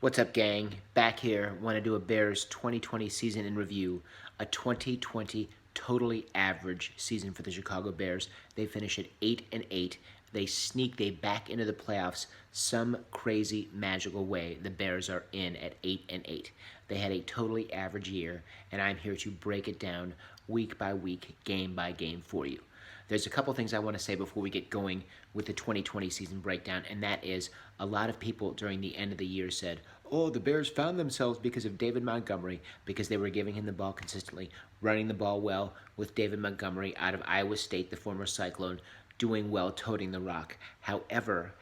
What's up, gang? Back here. Want to do a Bears 2020 season in review. A 2020 totally average season for the Chicago Bears. They finish at 8-8. They back into the playoffs some crazy magical way. The Bears are in at 8-8. They had a totally average year, and I'm here to break it down week by week, game by game for you. There's a couple things I want to say before we get going with the 2020 season breakdown, and that is a lot of people during the end of the year said, oh, the Bears found themselves because of David Montgomery, because they were giving him the ball consistently, running the ball well with David Montgomery out of Iowa State, the former Cyclone, doing well, toting the rock. However,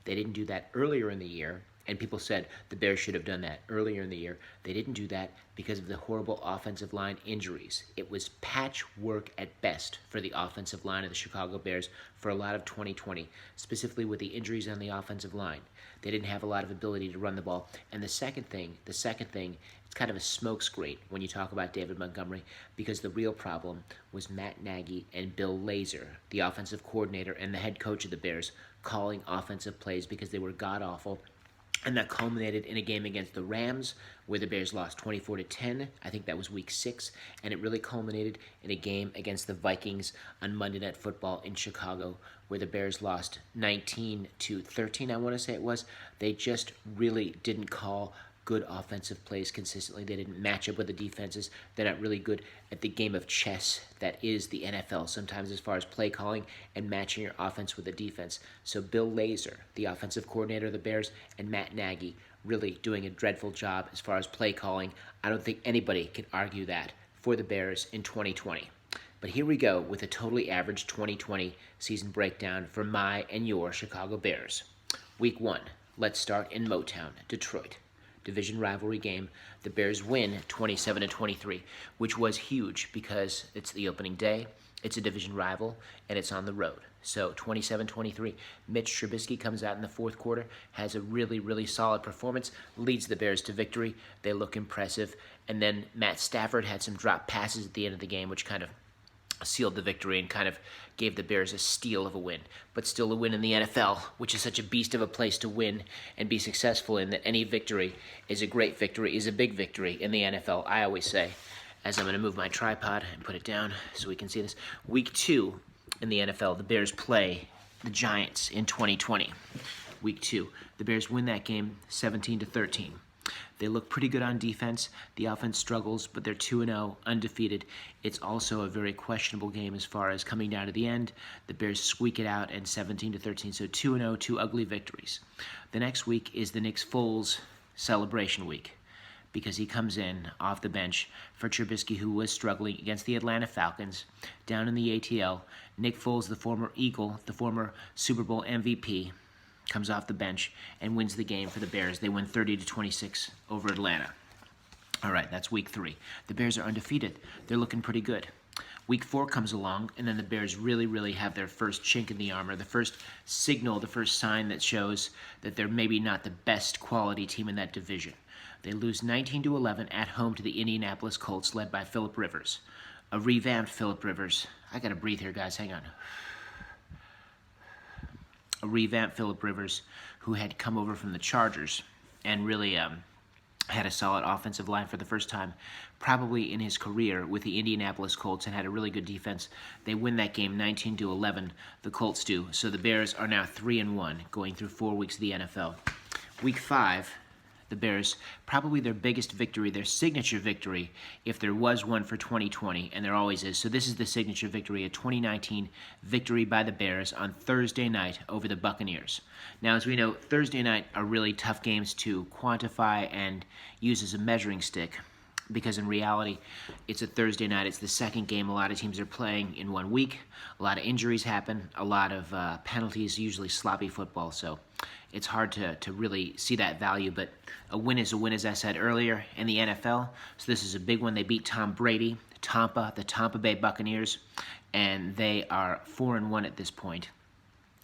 they didn't do that earlier in the year, and people said the Bears should have done that earlier in the year. They didn't do that because of the horrible offensive line injuries. It was patchwork at best for the offensive line of the Chicago Bears for a lot of 2020, specifically with the injuries on the offensive line. They didn't have a lot of ability to run the ball. And the second thing, it's kind of a smokescreen when you talk about David Montgomery, because the real problem was Matt Nagy and Bill Lazor, the offensive coordinator and the head coach of the Bears, calling offensive plays because they were god-awful. And that culminated in a game against the Rams where the Bears lost 24-10. I think that was week 6. And it really culminated in a game against the Vikings on Monday Night Football in Chicago where the Bears lost 19-13, I want to say it was. They just really didn't call good offensive plays consistently. They didn't match up with the defenses. They're not really good at the game of chess that is the NFL sometimes as far as play calling and matching your offense with the defense. So Bill Lazor, the offensive coordinator of the Bears, and Matt Nagy really doing a dreadful job as far as play calling. I don't think anybody can argue that for the Bears in 2020. But here we go with a totally average 2020 season breakdown for my and your Chicago Bears. Week 1, let's start in Motown, Detroit. Division rivalry game. The Bears win 27-23, which was huge because it's the opening day, it's a division rival, and it's on the road. So 27-23. Mitch Trubisky comes out in the fourth quarter, has a really, really solid performance, leads the Bears to victory. They look impressive. And then Matt Stafford had some drop passes at the end of the game, which kind of sealed the victory and kind of gave the Bears a steal of a win, but still a win in the NFL, which is such a beast of a place to win and be successful in, that any victory is a great victory, is a big victory in the NFL, I always say, as I'm going to move my tripod and put it down so we can see this. Week 2 in the NFL, the Bears play the Giants in 2020. Week 2, the Bears win that game 17-13. They look pretty good on defense. The offense struggles, but they're 2-0, undefeated. It's also a very questionable game as far as coming down to the end. The Bears squeak it out and 17-13, so 2-0, 2 ugly victories. The next week is the Nick Foles celebration week because he comes in off the bench for Trubisky, who was struggling against the Atlanta Falcons down in the ATL. Nick Foles, the former Eagle, the former Super Bowl MVP, comes off the bench and wins the game for the Bears. They win 30-26 over Atlanta. All right, that's week 3. The Bears are undefeated. They're looking pretty good. Week 4 comes along, and then the Bears really have their first chink in the armor, the first signal, the first sign that shows that they're maybe not the best quality team in that division. They lose 19-11 at home to the Indianapolis Colts, led by Phillip Rivers. A revamped Phillip Rivers. I gotta breathe here, guys. Hang on. A revamped Phillip Rivers, who had come over from the Chargers and really had a solid offensive line for the first time probably in his career with the Indianapolis Colts and had a really good defense. They win that game 19-11, the Colts do. So the Bears are now 3-1 going through 4 weeks of the NFL. Week 5, the Bears, probably their biggest victory, their signature victory, if there was one for 2020, and there always is. So this is the signature victory, a 2019 victory by the Bears on Thursday night over the Buccaneers. Now, as we know, Thursday night are really tough games to quantify and use as a measuring stick, because in reality, it's a Thursday night. It's the second game a lot of teams are playing in 1 week. A lot of injuries happen, a lot of penalties, usually sloppy football. So it's hard to really see that value, but a win is a win, as I said earlier, in the NFL. So this is a big one. They beat Tom Brady, the Tampa Bay Buccaneers, and they are 4-1 at this point.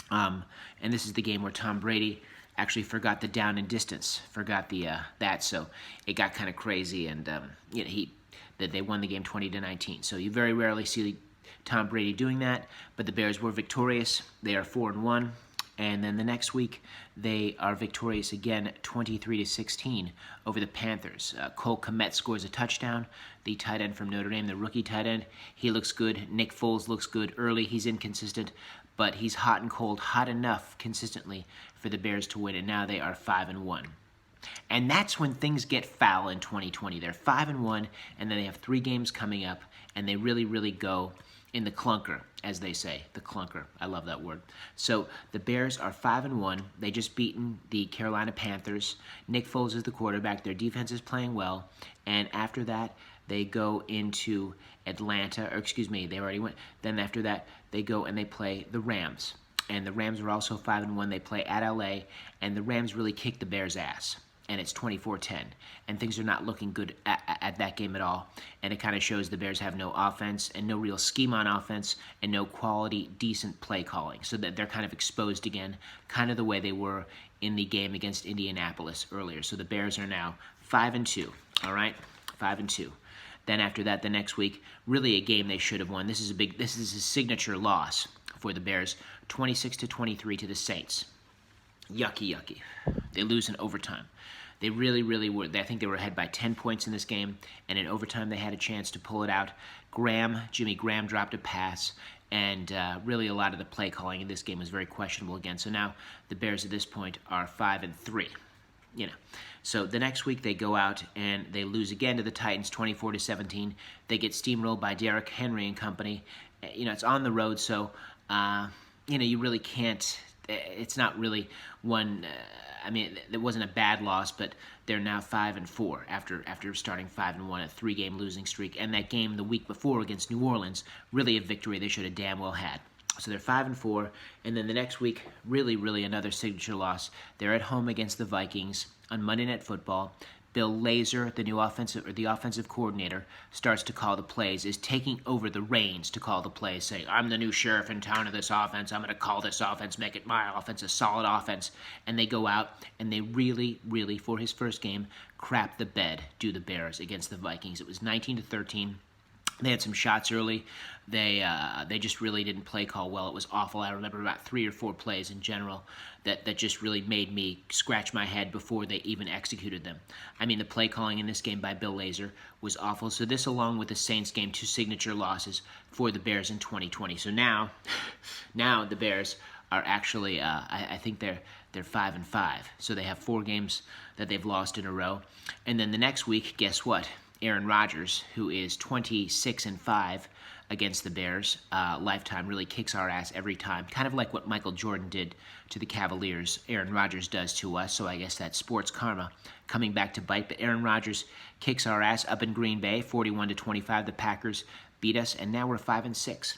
And this is the game where Tom Brady actually forgot the down and distance, forgot that, so it got kind of crazy, and they won the game 20-19. So you very rarely see Tom Brady doing that, but the Bears were victorious. They are 4-1. And then the next week, they are victorious again, 23-16 over the Panthers. Cole Kmet scores a touchdown. The tight end from Notre Dame, the rookie tight end, he looks good. Nick Foles looks good early. He's inconsistent, but he's hot and cold, hot enough consistently for the Bears to win. And now they are 5-1. And that's when things get foul in 2020. They're 5-1, and then they have 3 games coming up, and they really, really go in the clunker, as they say, the clunker. I love that word. So the Bears are 5-1. They just beaten the Carolina Panthers. Nick Foles is the quarterback. Their defense is playing well. And after that, they go into Atlanta, or excuse me, they already went. Then after that, they go and they play the Rams. And the Rams are also 5-1. They play at LA, and the Rams really kick the Bears' ass. And it's 24-10, and things are not looking good at that game at all. And it kind of shows the Bears have no offense and no real scheme on offense and no quality, decent play calling. So that they're kind of exposed again, kind of the way they were in the game against Indianapolis earlier. So the Bears are now 5-2, all right? 5-2. Then after that, the next week, really a game they should have won. This is a signature loss for the Bears, 26-23 to the Saints. Yucky, yucky. They lose in overtime. They really, really were. I think they were ahead by 10 points in this game, and in overtime they had a chance to pull it out. Jimmy Graham dropped a pass, and really a lot of the play calling in this game was very questionable again. So now the Bears at this point are 5-3. So the next week they go out and they lose again to the Titans, 24-17. They get steamrolled by Derrick Henry and company. It's on the road, so you really can't. It's not really one. It wasn't a bad loss, but they're now 5-4 after starting 5-1, a 3-game losing streak, and that game the week before against New Orleans, really a victory they should have damn well had. So they're 5-4, and then the next week, really, really another signature loss. They're at home against the Vikings on Monday Night Football. Bill Lazor, the offensive coordinator, starts to call the plays, is taking over the reins to call the plays, saying, I'm the new sheriff in town of this offense. I'm going to call this offense, make it my offense, a solid offense. And they go out, and they really, really, for his first game, crap the bed, do the Bears against the Vikings. It was 19-13. They had some shots early. They just really didn't play call well. It was awful. I remember about 3 or 4 plays in general that just really made me scratch my head before they even executed them. The play calling in this game by Bill Lazor was awful. So this, along with the Saints game, 2 signature losses for the Bears in 2020. So now the Bears are actually, I think they're 5-5. So they have 4 games that they've lost in a row. And then the next week, guess what? Aaron Rodgers, who is 26-5 against the Bears, lifetime, really kicks our ass every time. Kind of like what Michael Jordan did to the Cavaliers, Aaron Rodgers does to us. So I guess that's sports karma coming back to bite. But Aaron Rodgers kicks our ass up in Green Bay, 41-25. The Packers beat us, and now we're 5-6.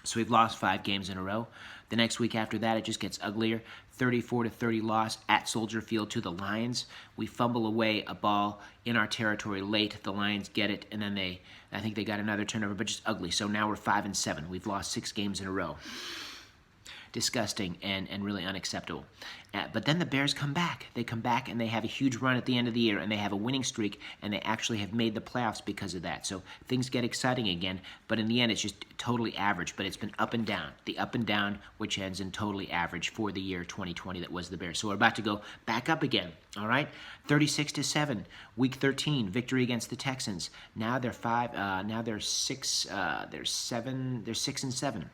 So we've lost 5 games in a row. The next week after that, it just gets uglier. 34-30 loss at Soldier Field to the Lions. We fumble away a ball in our territory late. The Lions get it, and then I think they got another turnover, but just ugly. So now we're 5-7. We've lost 6 games in a row. Disgusting and really unacceptable. But then the Bears come back. They come back and they have a huge run at the end of the year, and they have a winning streak, and they actually have made the playoffs because of that. So things get exciting again, but in the end it's just totally average, but it's been up and down. The up and down, which ends in totally average for the year 2020 that was the Bears. So we're about to go back up again, all right? 36-7, week 13, victory against the Texans. Now they're 6-7.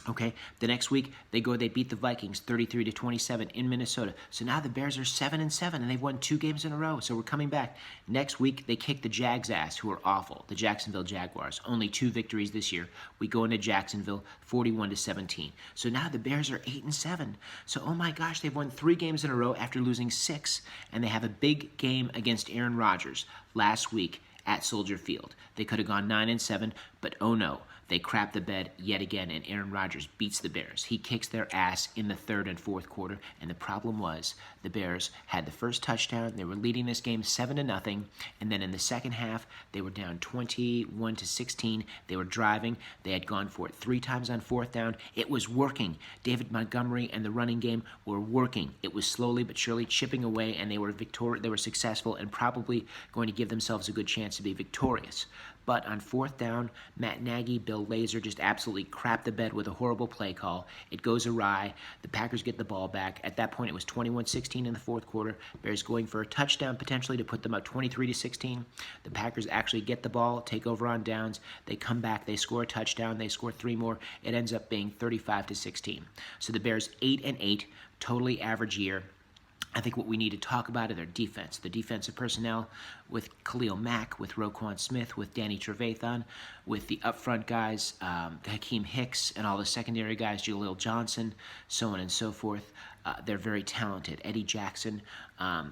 Okay, the next week they beat the Vikings 33-27 in Minnesota. So now the Bears are 7-7, and they've won 2 games in a row. So we're coming back. Next week they kick the Jags' ass, who are awful. The Jacksonville Jaguars. Only 2 victories this year. We go into Jacksonville 41-17. So now the Bears are 8-7. So oh my gosh, they've won 3 games in a row after losing 6, and they have a big game against Aaron Rodgers last week at Soldier Field. They could have gone 9-7, but oh no. They crap the bed yet again, and Aaron Rodgers beats the Bears. He kicks their ass in the 3rd and 4th quarter, and the problem was the Bears had the first touchdown. They were leading this game 7-0, and then in the second half, they were down 21-16. They were driving. They had gone for it 3 times on 4th down. It was working. David Montgomery and the running game were working. It was slowly but surely chipping away, and they were successful and probably going to give themselves a good chance to be victorious. But on fourth down, Matt Nagy, Bill Lazor just absolutely crapped the bed with a horrible play call. It goes awry. The Packers get the ball back. At that point, it was 21-16 in the fourth quarter. Bears going for a touchdown potentially to put them up 23-16. The Packers actually get the ball, take over on downs. They come back. They score a touchdown. They score 3 more. It ends up being 35-16. So the Bears 8-8, totally average year. I think what we need to talk about is their defense. The defensive personnel with Khalil Mack, with Roquan Smith, with Danny Trevathan, with the upfront guys, Hakeem Hicks, and all the secondary guys, Jaleel Johnson, so on and so forth. They're very talented. Eddie Jackson,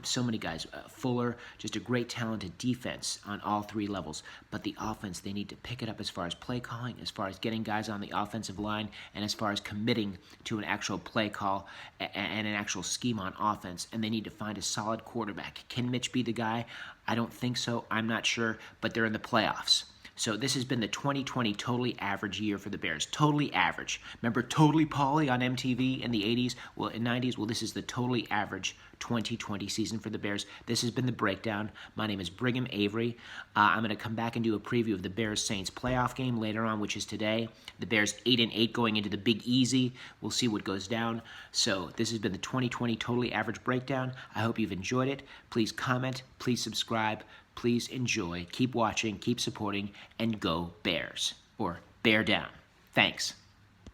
so many guys. Fuller, just a great talented defense on all 3 levels. But the offense, they need to pick it up as far as play calling, as far as getting guys on the offensive line, and as far as committing to an actual play call and an actual scheme on offense. And they need to find a solid quarterback. Can Mitch be the guy? I don't think so. I'm not sure, but they're in the playoffs. So this has been the 2020 totally average year for the Bears. Totally average. Remember Totally Pauly on MTV in the 80s? Well, in 90s? Well, this is the totally average 2020 season for the Bears. This has been the breakdown. My name is Brigham Avery. I'm going to come back and do a preview of the Bears-Saints playoff game later on, which is today. The Bears 8-8 going into the Big Easy. We'll see what goes down. So this has been the 2020 totally average breakdown. I hope you've enjoyed it. Please comment. Please subscribe. Please enjoy, keep watching, keep supporting, and go Bears. Or bear down. Thanks.